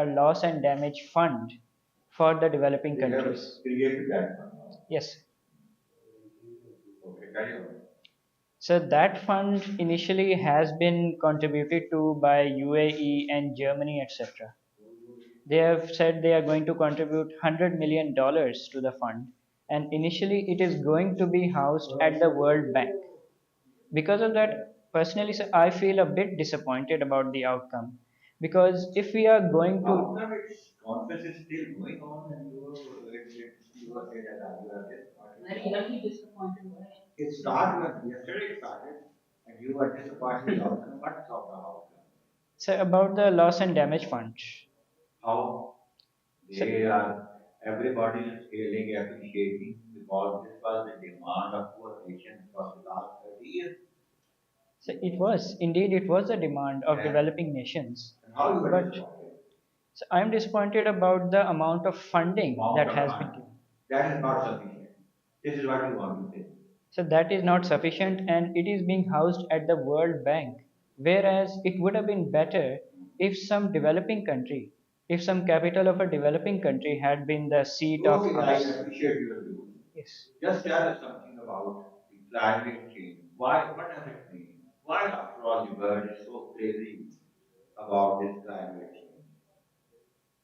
a loss and damage fund for the developing They have countries. created that one now. Yes. Okay, carry on. So that fund initially has been contributed to by UAE and Germany, etc. They have said they are going to contribute $100 million to the fund, and initially it is going to be housed at the World Bank. Because of that, personally, sir, I feel a bit disappointed about the outcome. Because if we are going How to, come its conference is still going on and you are saying that you are disappointed? It started yesterday. It started, and you were disappointed with the outcome. What's of the outcome? sir, about the loss and damage fund. How So, they are everybody is hailing, appreciating because this was the demand of poor nations for the last 30 years. so it was indeed it was a demand of And, developing nations, and how you were but disappointed? so I am disappointed about the amount of funding Amount that of has been fund. given. That is not sufficient. This is what you want to say. So that is not sufficient, and it is being housed at the World Bank. Whereas it would have been better if some developing country, if some capital of a developing country had been the seat of Okay, I us. appreciate your view. Yes. Just tell us something about the climate change. Why? What does it mean? Why, after all, the world is so crazy about this climate change?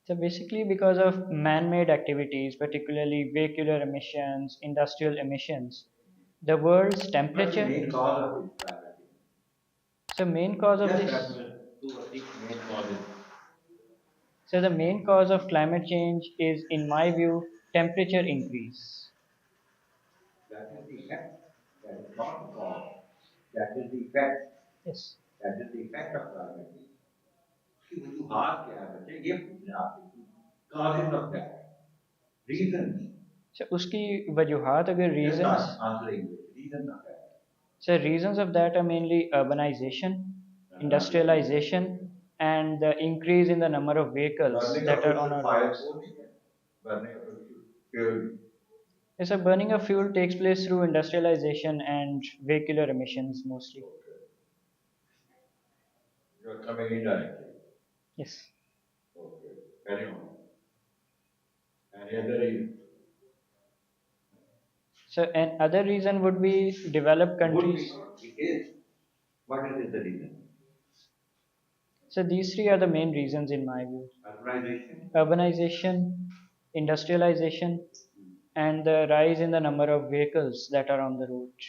So basically, because of man-made activities, particularly vehicular emissions, industrial emissions, the world's What's the temperature. main cause of this climate change? So main cause of Just this. tell me two or three main causes. So the main cause of climate change is, in my view, temperature increase. That is the effect. That is not the cause. That is the effect. Yes. That is the effect of climate change. उसकी वजूहात क्या है बच्चे ये पूछना है आपसे causes of that reasons So उसकी वजूहात अगर just reasons. answer English reasons of that So reasons of that are mainly urbanization, industrialization, and the increase in the number of vehicles burning of that are on fossil our fire roads. वो नहीं है burning of fuel Yes, so burning of fuel takes place through industrialization and vehicular emissions mostly. okay you're coming indirectly Yes. okay carry on any other reason So another reason would be developed would be countries. not it is what is the reason So these three are the main reasons in my view. urbanization Urbanization, industrialization, and the rise in the number of vehicles that are on the road.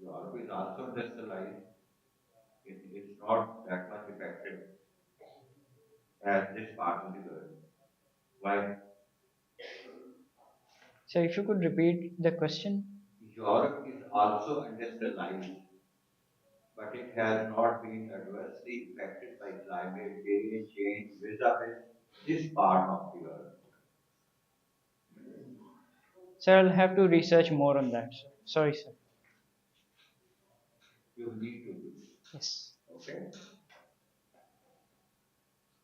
Europe is also industrialized it is not that much effective as this part of the world why So if you could repeat the question. Europe is also industrialized, but it has not been adversely affected by climate change vis-a-vis this part of the earth. So I'll have to research more on that. Sorry, sir. You need to do. Yes. Okay.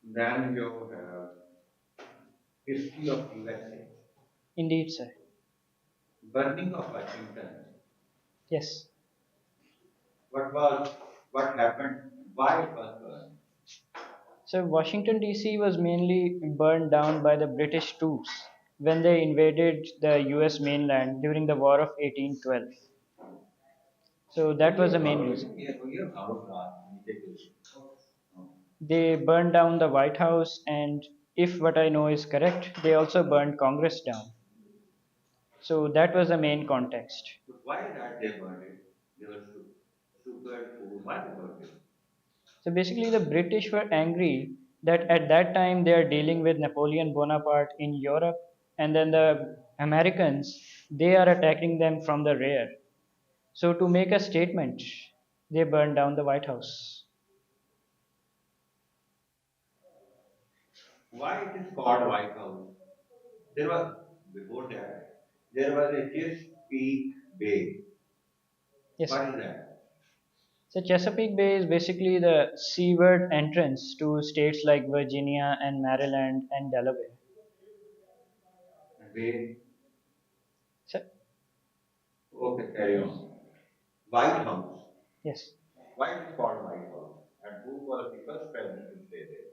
Then you have history of USA, Indeed, sir. burning of Washington. Yes. What was what happened? Why it was burned? So Washington DC was mainly burned down by the British troops when they invaded the US mainland during the War of 1812. So that was the main reason. ये भाव था नीचे के लिए. They burned down the White House, and if what I know is correct, they also burned Congress down. So that was the main context. But why that they burned it? They were super cool. Why they burned it? So basically, the British were angry that at that time they are dealing with Napoleon Bonaparte in Europe, and then the Americans, they are attacking them from the rear. So to make a statement, they burned down the White House. Why it is called White House? There was before that there was a Chesapeake Bay. Yes, What sir. is that? So Chesapeake Bay is basically the seaward entrance to states like Virginia and Maryland and Delaware. And Bay. So, Okay, carry on. White House. yes. Why it is called White House? And who was the first president to stay there?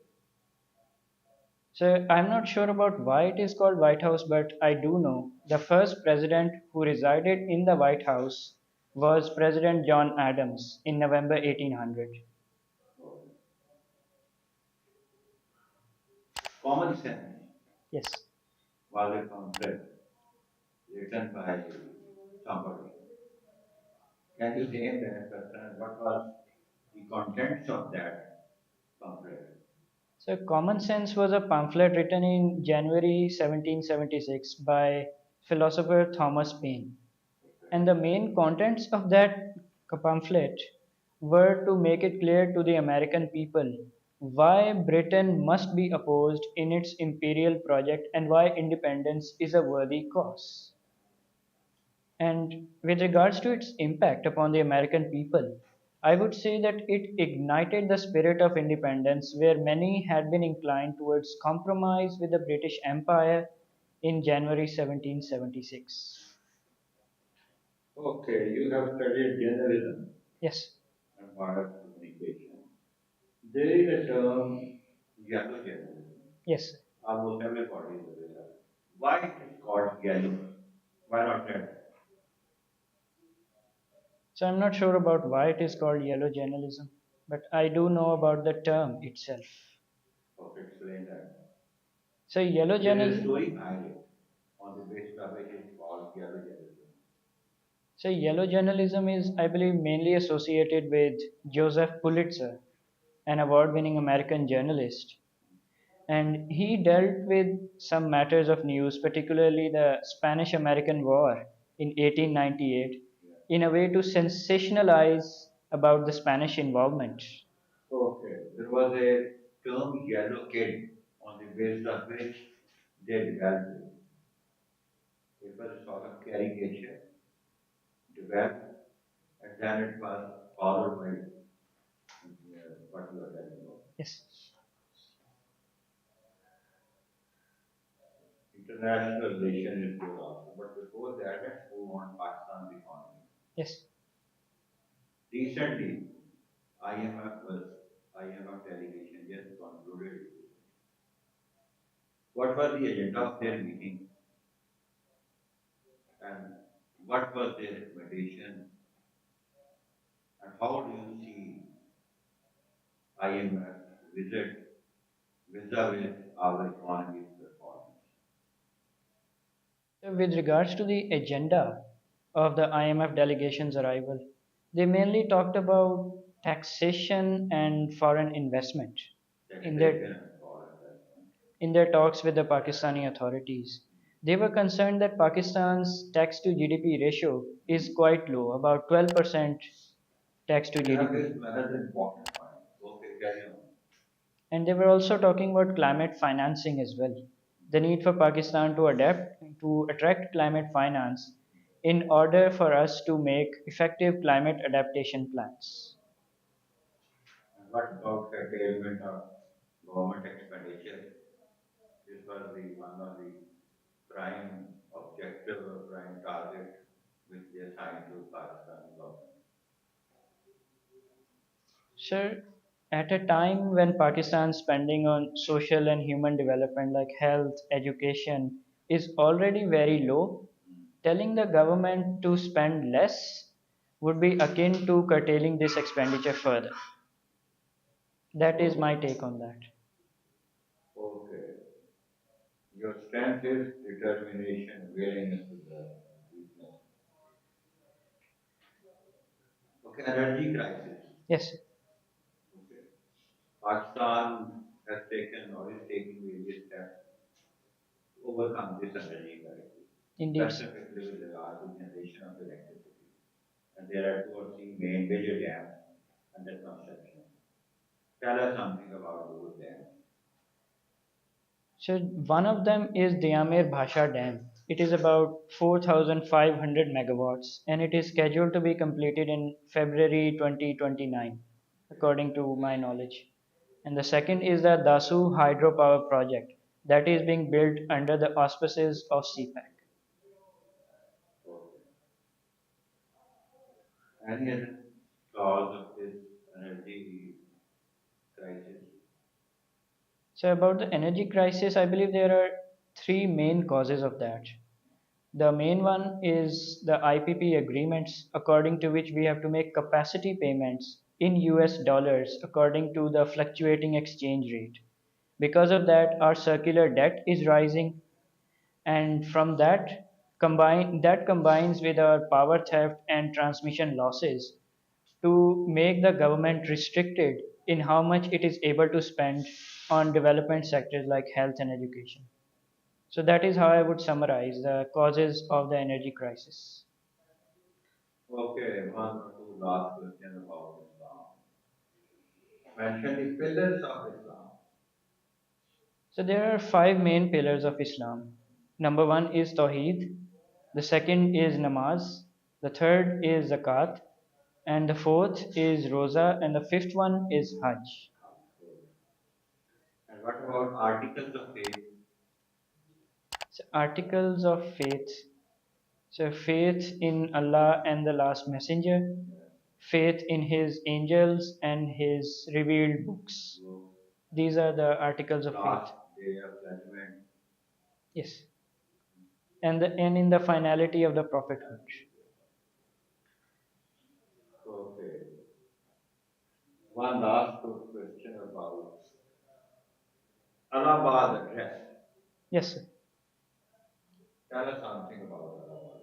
So I'm not sure about why it is called White House, but I do know the first president who resided in the White House was President John Adams in November 1800. Okay. Common Sense Yes, was a pamphlet written by somebody. Can you name that person and what was the contents of that pamphlet? so Common Sense was a pamphlet written in January 1776 by philosopher Thomas Paine. Okay. And the main contents of that pamphlet were to make it clear to the American people why Britain must be opposed in its imperial project and why independence is a worthy cause. And with regards to its impact upon the American people, I would say that it ignited the spirit of independence where many had been inclined towards compromise with the British Empire in January 1776. Okay, you have studied journalism Yes, and mass communication. There is a term yellow journalism. yes. Almost everybody is aware of it. Why it is called yellow? Why not red? So I'm not sure about why it is called yellow journalism, but I do know about the term itself. Okay, explain that. So yellow There is a journalism. story behind it on the basis of which it is called yellow journalism. So yellow journalism is, I believe, mainly associated with Joseph Pulitzer, an award-winning American journalist, and he dealt with some matters of news, particularly the Spanish-American War in 1898, Yeah. in a way to sensationalize about the Spanish involvement. Okay, there was a term yellow kid on the basis of which they developed it. It was a sort of caricature developed, and then it was followed by what you are telling about. Yes, International relation is good also, but before that, let's move on Pakistan's economy. yes. Recently, IMF was IMF delegation just concluded. What was the agenda of their meeting and what was their recommendation and how do you see IMF visit vis-a-vis our economy's performance? So with regards to the agenda of the IMF delegation's arrival, they mainly talked about taxation and foreign investment in Taxation their and foreign investment. in their talks with the Pakistani authorities. They were concerned that Pakistan's tax to GDP ratio is quite low, about 12% tax to You have GDP. raised another important point. Okay, carry on. And they were also talking about climate financing as well. The need for Pakistan to adapt to attract climate finance in order for us to make effective climate adaptation plans. And what about curtailment of government expenditure? This was the one of the prime objective or prime target which they assigned to Pakistani government. Sir, at a time when Pakistan's spending on social and human development like health, education is already very low, telling the government to spend less would be akin to curtailing this expenditure further. That is Oh, my take on that. okay. Your strength is determination, willingness to learn, weakness. Okay, energy crisis. Yes, Okay. Pakistan has taken or is taking various steps to overcome this energy crisis, indeed, sir. specifically with regard to generation of electricity. And there are two or three main major dams under construction. Tell us something about those dams. So one of them is Diamir Bhasha Dam. It is about 4,500 megawatts and it is scheduled to be completed in February 2029, according to my knowledge. And the second is the Dasu hydropower project that is being built under the auspices of CPAC. Okay. Any other cause of this energy crisis? So, about the energy crisis, I believe there are three main causes of that. The main one is the IPP agreements, according to which we have to make capacity payments in US dollars according to the fluctuating exchange rate. Because of that, our circular debt is rising, and from that combines with our power theft and transmission losses to make the government restricted in how much it is able to spend on development sectors like health and education. So that is how I would summarize the causes of the energy crisis. Okay, one or two last questions about Islam. Mention the pillars of Islam. So there are five main pillars of Islam. Number one is Tawheed, the second is Namaz, the third is Zakat, and the fourth is Roza, and the fifth one is Hajj. And what about articles of faith? So articles of faith. So faith in Allah and the last messenger, faith in his angels and his revealed books. So, These are the articles of last faith. day of judgment. Yes. And in the finality of the prophethood. Okay. One last question about Allahabad address. Yes, sir. Tell us something about Allahabad.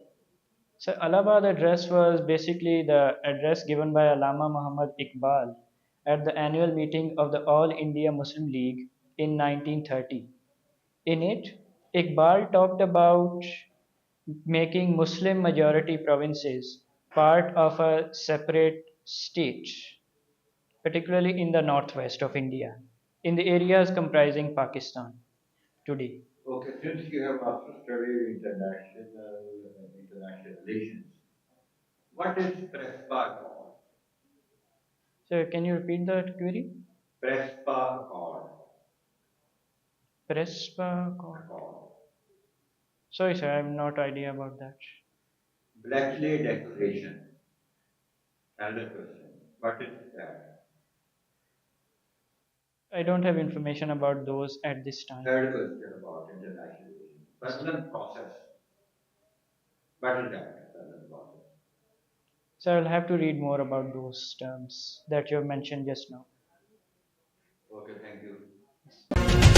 So Allahabad address was basically the address given by Allama Muhammad Iqbal at the annual meeting of the All India Muslim League in 1930. In it, Iqbal talked about making Muslim majority provinces part of a separate state, particularly in the northwest of India, in the areas comprising Pakistan today. Okay, since you have also studied international relations, what is PRESPA called? So, can you repeat that query? PRESPA Accord. Prespa. Accord. Sorry, sir, I have not idea about that. Bletchley Declaration. Another question. What is that? I don't have information about those at this time. Third question about international relations. Southern process. What is that? Southern process. So, I'll have to read more about those terms that you have mentioned just now. Okay, thank you. Yes.